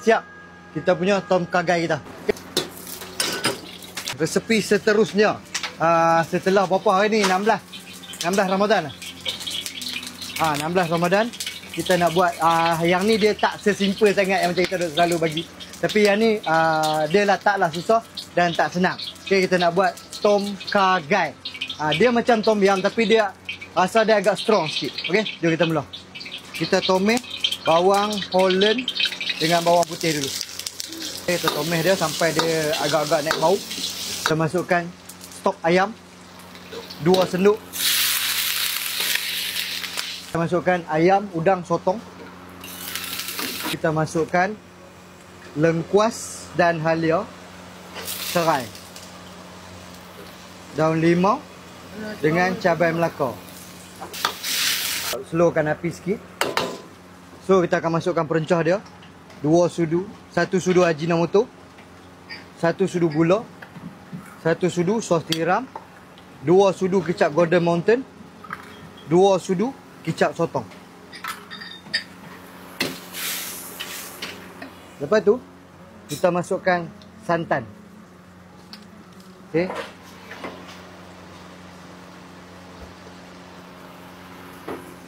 siap. Kita punya tom kha gai kita. Resepi seterusnya. Setelah berapa hari ni? 16 Ramadan. 16 Ramadan. Kita nak buat yang ni dia tak sesimpel sangat yang macam kita selalu bagi. Tapi yang ni dia lah taklah susah dan tak senang. Okay, kita nak buat tom kha gai. Dia macam tom yam tapi dia rasa dia agak strong sikit. Okey, jom kita mula. Kita tumis bawang Holland dengan bawang putih dulu. Okay, kita tumis dia sampai dia agak-agak naik bau. Kita masukkan stok ayam 2 senduk. Kita masukkan ayam udang sotong. Kita masukkan lengkuas dan halia, serai, daun limau dengan cabai Melaka. Slowkan api sikit. So kita akan masukkan perencah dia. 2 sudu, 1 sudu Ajinomoto, 1 sudu gula, 1 sudu sos tiram, 2 sudu kicap Golden Mountain, 2 sudu kicap sotong. Lepas tu kita masukkan santan. Okey.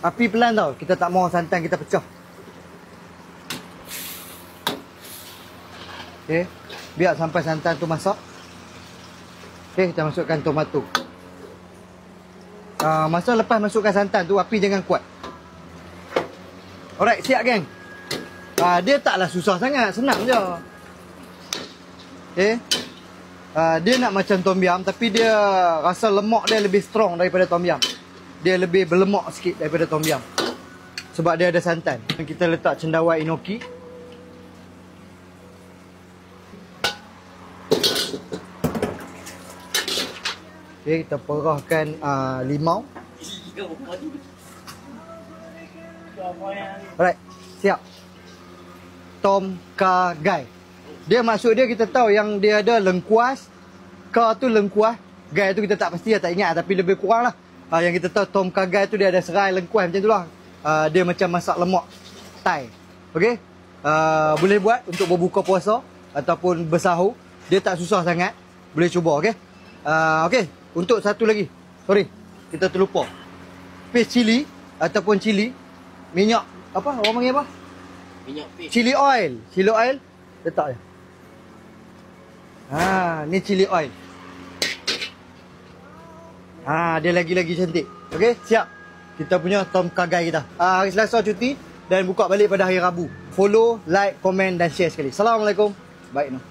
Api pelan tau. Kita tak mahu santan kita pecah. Okey. Biar sampai santan tu masak. Okey, kita masukkan tomato. Masa lepas masukkan santan tu, api jangan kuat. Alright, siap geng. Dia taklah susah sangat, senang je. Okey. Dia nak macam tom yam tapi dia rasa lemak dia lebih strong daripada tom yam. Dia lebih berlemak sikit daripada tom yam. Sebab dia ada santan. Kita letak cendawan enoki. Okay, kita perahkan limau. Alright, siap. Tom kha gai. Dia maksud dia kita tahu yang dia ada lengkuas. Kha tu lengkuas. Gai tu kita tak pasti, tak ingat tapi lebih kurang lah. Yang kita tahu tom kha gai tu dia ada serai lengkuas macam tu lah. Dia macam masak lemak Thai. Okay. Boleh buat untuk berbuka puasa ataupun bersahur. Dia tak susah sangat. Boleh cuba. Okay. Okay. Untuk satu lagi. Sorry. Kita terlupa. Paste cili ataupun cili. Minyak. Apa? Orang panggil apa? Minyak paste. Chili oil. Chili oil. Letak je. Ni chili oil. Dia lagi-lagi cantik. Okey, siap. Kita punya tom kha gai kita. Hari Selasa cuti dan buka balik pada hari Rabu. Follow, like, komen dan share sekali. Assalamualaikum. Baik noh.